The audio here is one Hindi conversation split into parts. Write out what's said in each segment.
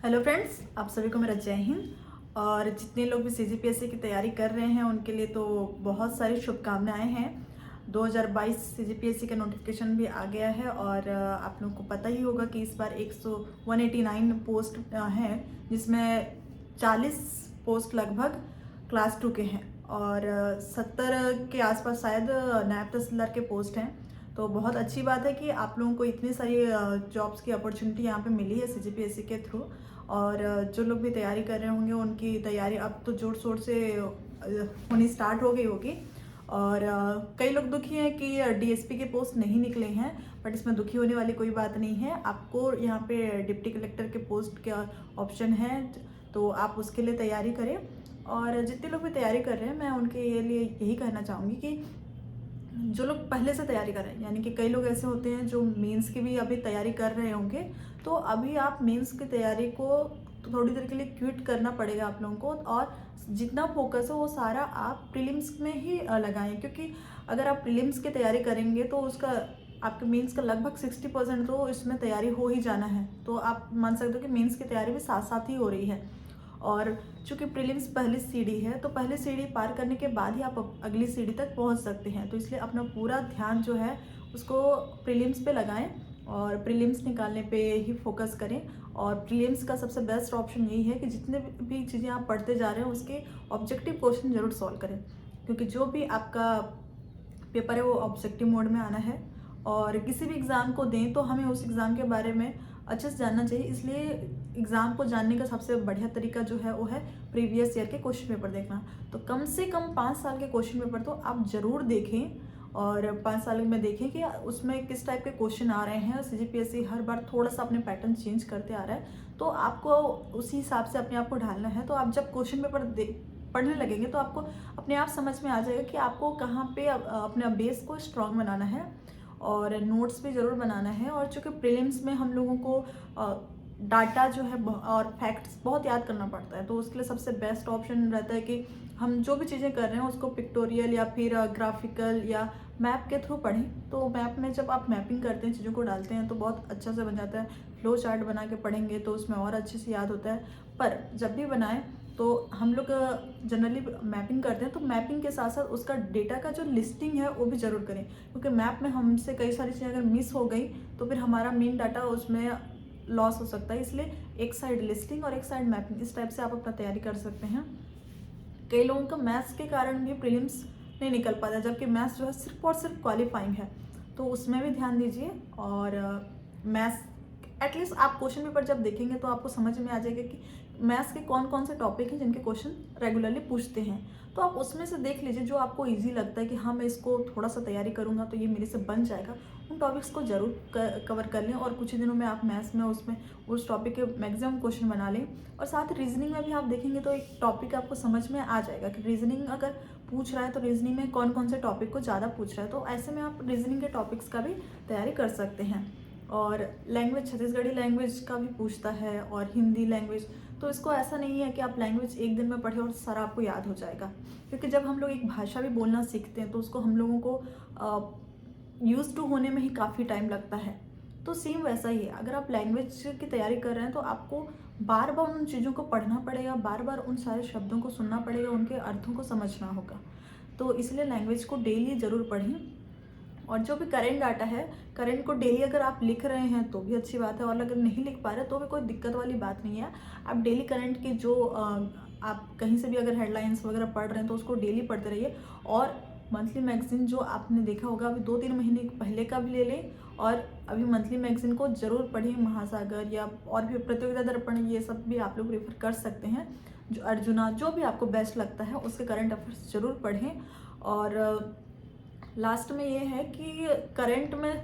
हेलो फ्रेंड्स, आप सभी को मेरा जय हिंद। और जितने लोग भी सीजीपीएससी की तैयारी कर रहे हैं उनके लिए तो बहुत सारी शुभकामनाएं हैं। 2022 सीजीपीएससी का नोटिफिकेशन भी आ गया है और आप लोगों को पता ही होगा कि इस बार 189 पोस्ट हैं, जिसमें 40 पोस्ट लगभग क्लास 2 के हैं और 70 के आसपास शायद नायब तहसीलदार के पोस्ट हैं। तो बहुत अच्छी बात है कि आप लोगों को इतनी सारी जॉब्स की अपॉर्चुनिटी यहाँ पे मिली है सीजीपीएससी के थ्रू। और जो लोग भी तैयारी कर रहे होंगे उनकी तैयारी अब तो जोर शोर से होनी स्टार्ट हो गई होगी। और कई लोग दुखी हैं कि डीएसपी के पोस्ट नहीं निकले हैं, बट इसमें दुखी होने वाली कोई बात नहीं है। आपको यहाँ पे डिप्टी कलेक्टर के पोस्ट का ऑप्शन है, तो आप उसके लिए तैयारी करें। और जितने लोग भी तैयारी कर रहे हैं मैं उनके लिए यही कहना चाहूँगी कि जो लोग पहले से तैयारी कर रहे हैं, यानी कि कई लोग ऐसे होते हैं जो मेंस की भी अभी तैयारी कर रहे होंगे, तो अभी आप मेंस की तैयारी को तो थोड़ी देर के लिए क्विट करना पड़ेगा आप लोगों को। और जितना फोकस है वो सारा आप प्रीलिम्स में ही लगाएं, क्योंकि अगर आप प्रीलिम्स की तैयारी करेंगे तो उसका आपके मेंस का लगभग 60% तो इसमें तैयारी हो ही जाना है। तो आप मान सकते हो कि मेंस की तैयारी भी साथ साथ ही हो रही है। और चूंकि प्रीलिम्स पहली सीढ़ी है, तो पहली सीढ़ी पार करने के बाद ही आप अगली सीढ़ी तक पहुंच सकते हैं। तो इसलिए अपना पूरा ध्यान जो है उसको प्रीलिम्स पे लगाएं और प्रीलिम्स निकालने पे ही फोकस करें। और प्रीलिम्स का सबसे बेस्ट ऑप्शन यही है कि जितने भी चीज़ें आप पढ़ते जा रहे हैं उसके ऑब्जेक्टिव क्वेश्चन जरूर सॉल्व करें, क्योंकि जो भी आपका पेपर है वो ऑब्जेक्टिव मोड में आना है। और किसी भी एग्ज़ाम को दें तो हमें उस एग्ज़ाम के बारे में अच्छे से जानना चाहिए। इसलिए एग्ज़ाम को जानने का सबसे बढ़िया तरीका जो है वो है प्रीवियस ईयर के क्वेश्चन पेपर देखना। तो कम से कम 5 साल के क्वेश्चन पेपर तो आप ज़रूर देखें, और 5 साल में देखें कि उसमें किस टाइप के क्वेश्चन आ रहे हैं। सीजीपीएससी हर बार थोड़ा सा अपने पैटर्न चेंज करते आ रहा है, तो आपको उसी हिसाब से अपने आप को ढालना है। तो आप जब क्वेश्चन पेपर पढ़ने लगेंगे तो आपको अपने आप समझ में आ जाएगा कि आपको कहाँ पे अपने बेस को स्ट्रॉन्ग बनाना है। और नोट्स भी ज़रूर बनाना है। और चूँकि प्रीलिम्स में हम लोगों को डाटा जो है और फैक्ट्स बहुत याद करना पड़ता है, तो उसके लिए सबसे बेस्ट ऑप्शन रहता है कि हम जो भी चीज़ें कर रहे हैं उसको पिक्टोरियल या फिर ग्राफिकल या मैप के थ्रू पढ़ें। तो मैप में जब आप मैपिंग करते हैं, चीज़ों को डालते हैं, तो बहुत अच्छा से बन जाता है। फ्लो चार्ट बना के पढ़ेंगे तो उसमें और अच्छे से याद होता है। पर जब भी बनाएं तो हम लोग जनरली मैपिंग करते हैं, तो मैपिंग के साथ साथ उसका डेटा का जो लिस्टिंग है वो भी ज़रूर करें, क्योंकि मैप में हमसे कई सारी चीज़ें अगर मिस हो गई तो फिर हमारा मेन डाटा उसमें लॉस हो सकता है। इसलिए एक साइड लिस्टिंग और एक साइड मैपिंग, इस टाइप से आप अपना तैयारी कर सकते हैं। कई लोगों का मैथ्स के कारण भी प्रीलिम्स नहीं निकल पाता, जबकि मैथ्स जो है सिर्फ और सिर्फ क्वालिफाइंग है, तो उसमें भी ध्यान दीजिए। और मैथ्स एटलीस्ट आप क्वेश्चन पेपर जब देखेंगे तो आपको समझ में आ जाएगा कि मैथ्स के कौन कौन से टॉपिक हैं जिनके क्वेश्चन रेगुलरली पूछते हैं। तो आप उसमें से देख लीजिए जो आपको इजी लगता है कि हाँ मैं इसको थोड़ा सा तैयारी करूँगा तो ये मेरे से बन जाएगा। उन टॉपिक्स को जरूर कवर कर लें और कुछ ही दिनों में आप मैथ्स में उसमें उस टॉपिक के मैक्सिमम क्वेश्चन बना लें। और साथ ही रीजनिंग में भी आप देखेंगे तो एक टॉपिक आपको समझ में आ जाएगा कि रीजनिंग अगर पूछ रहा है तो रीजनिंग में कौन कौन से टॉपिक को ज़्यादा पूछ रहा है। तो ऐसे में आप रीजनिंग के टॉपिक्स का भी तैयारी कर सकते हैं। और लैंग्वेज, छत्तीसगढ़ी लैंग्वेज का भी पूछता है और हिंदी लैंग्वेज। तो इसको ऐसा नहीं है कि आप लैंग्वेज एक दिन में पढ़े और सारा आपको याद हो जाएगा, क्योंकि जब हम लोग एक भाषा भी बोलना सीखते हैं तो उसको हम लोगों को यूज टू होने में ही काफ़ी टाइम लगता है। तो सेम वैसा ही है, अगर आप लैंग्वेज की तैयारी कर रहे हैं तो आपको बार बार उन चीज़ों को पढ़ना पड़ेगा, बार बार उन सारे शब्दों को सुनना पड़ेगा, उनके अर्थों को समझना होगा। तो इसलिए लैंग्वेज को डेली ज़रूर पढ़ें। और जो भी करेंट डाटा है, करेंट को डेली अगर आप लिख रहे हैं तो भी अच्छी बात है, और अगर नहीं लिख पा रहे तो भी कोई दिक्कत वाली बात नहीं है। आप डेली करंट की जो आप कहीं से भी अगर हेडलाइंस वगैरह पढ़ रहे हैं तो उसको डेली पढ़ते रहिए। और मंथली मैगजीन जो आपने देखा होगा अभी 2-3 महीने पहले का भी ले लें, और अभी मंथली मैगजीन को ज़रूर पढ़िए। महासागर या और भी प्रतियोगिता दर्पण, ये सब भी आप लोग रेफर कर सकते हैं। जो अर्जुना, जो भी आपको बेस्ट लगता है उसके करंट अफेयर्स ज़रूर पढ़ें। और लास्ट में ये है कि करंट में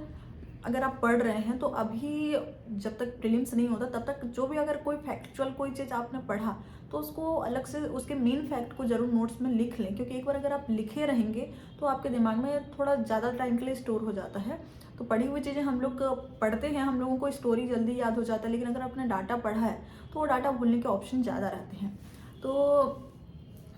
अगर आप पढ़ रहे हैं तो अभी जब तक प्रीलिम्स नहीं होता तब तक जो भी अगर कोई फैक्चुअल कोई चीज़ आपने पढ़ा तो उसको अलग से उसके मेन फैक्ट को जरूर नोट्स में लिख लें, क्योंकि एक बार अगर आप लिखे रहेंगे तो आपके दिमाग में थोड़ा ज़्यादा टाइम के लिए स्टोर हो जाता है। तो पढ़ी हुई चीज़ें हम लोग पढ़ते हैं, हम लोगों को स्टोरी जल्दी याद हो जाता है, लेकिन अगर आपने डाटा पढ़ा है तो वो डाटा भूलने के ऑप्शन ज़्यादा रहते हैं। तो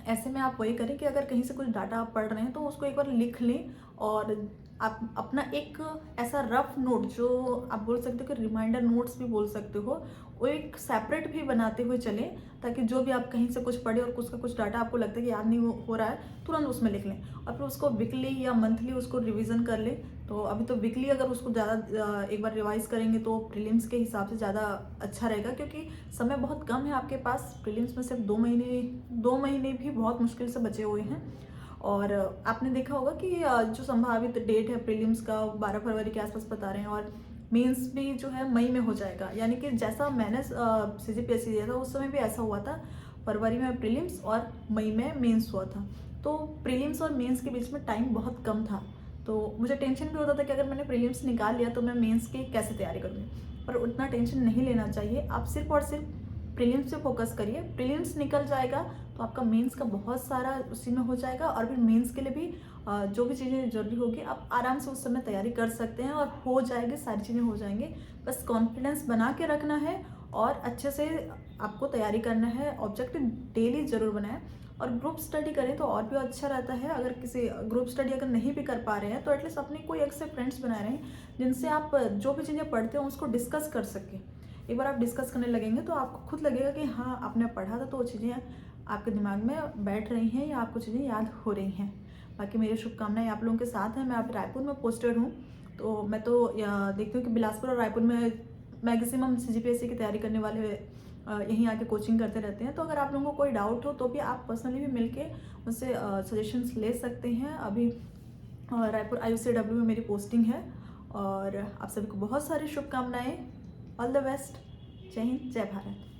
ऐसे में आप वही करें कि अगर कहीं से कुछ डाटा आप पढ़ रहे हैं तो उसको एक बार लिख लें, और आप अपना एक ऐसा रफ नोट, जो आप बोल सकते हो कि रिमाइंडर नोट्स भी बोल सकते हो, वो एक सेपरेट भी बनाते हुए चलें, ताकि जो भी आप कहीं से कुछ पढ़े और उसका कुछ डाटा आपको लगता है कि याद नहीं हो रहा है, तुरंत उसमें लिख लें और फिर उसको वीकली या मंथली उसको रिवीजन कर लें। तो अभी तो वीकली अगर उसको ज़्यादा एक बार रिवाइज करेंगे तो प्रीलिम्स के हिसाब से ज़्यादा अच्छा रहेगा, क्योंकि समय बहुत कम है आपके पास। प्रीलिम्स में सिर्फ 2 महीने भी बहुत मुश्किल से बचे हुए हैं। और आपने देखा होगा कि जो संभावित डेट है प्रीलिम्स का 12 फरवरी के आसपास बता रहे हैं, और मेंस भी जो है मई में हो जाएगा। यानी कि जैसा मैंने CGPSC दिया था उस समय भी ऐसा हुआ था, फरवरी में प्रीलिम्स और मई में मेंस हुआ था। तो प्रीलिम्स और मेंस के बीच में टाइम बहुत कम था, तो मुझे टेंशन भी होता था कि अगर मैंने प्रीलिम्स निकाल लिया तो मैं मेंस की कैसे तैयारी करूँगी। पर उतना टेंशन नहीं लेना चाहिए, आप सिर्फ और सिर्फ प्रीलिम्स पे फोकस करिए। प्रीलिम्स निकल जाएगा तो आपका मेंस का बहुत सारा उसी में हो जाएगा, और फिर मेंस के लिए भी जो भी चीज़ें जरूरी होगी आप आराम से उस समय तैयारी कर सकते हैं और हो जाएगी, सारी चीज़ें हो जाएंगी। बस कॉन्फिडेंस बना के रखना है और अच्छे से आपको तैयारी करना है। ऑब्जेक्टिव डेली जरूर बनाएं और ग्रुप स्टडी करें तो और भी अच्छा रहता है। अगर किसी ग्रुप स्टडी अगर नहीं भी कर पा रहे हैं तो एटलीस्ट अपने कोई एक से फ्रेंड्स बनाए रहें जिनसे आप जो भी चीज़ें पढ़ते हो उसको डिस्कस कर सकें। एक बार आप डिस्कस करने लगेंगे तो आपको खुद लगेगा कि हाँ आपने पढ़ा था तो वो चीज़ें आपके दिमाग में बैठ रही हैं या आपको चीज़ें याद हो रही हैं। बाकी मेरी शुभकामनाएं आप लोगों के साथ हैं। मैं आप रायपुर में पोस्टेड हूँ, तो मैं तो देखती हूँ कि बिलासपुर और रायपुर में मैक्सिमम CGPSC की तैयारी करने वाले यहीं आके कोचिंग करते रहते हैं। तो अगर आप लोगों को कोई डाउट हो तो भी आप पर्सनली भी मिलके मुझसे सजेशंस ले सकते हैं। अभी रायपुर IUCW में मेरी पोस्टिंग है और आप सभी को बहुत सारी शुभकामनाएं। All the best. जय हिंद, जय भारत।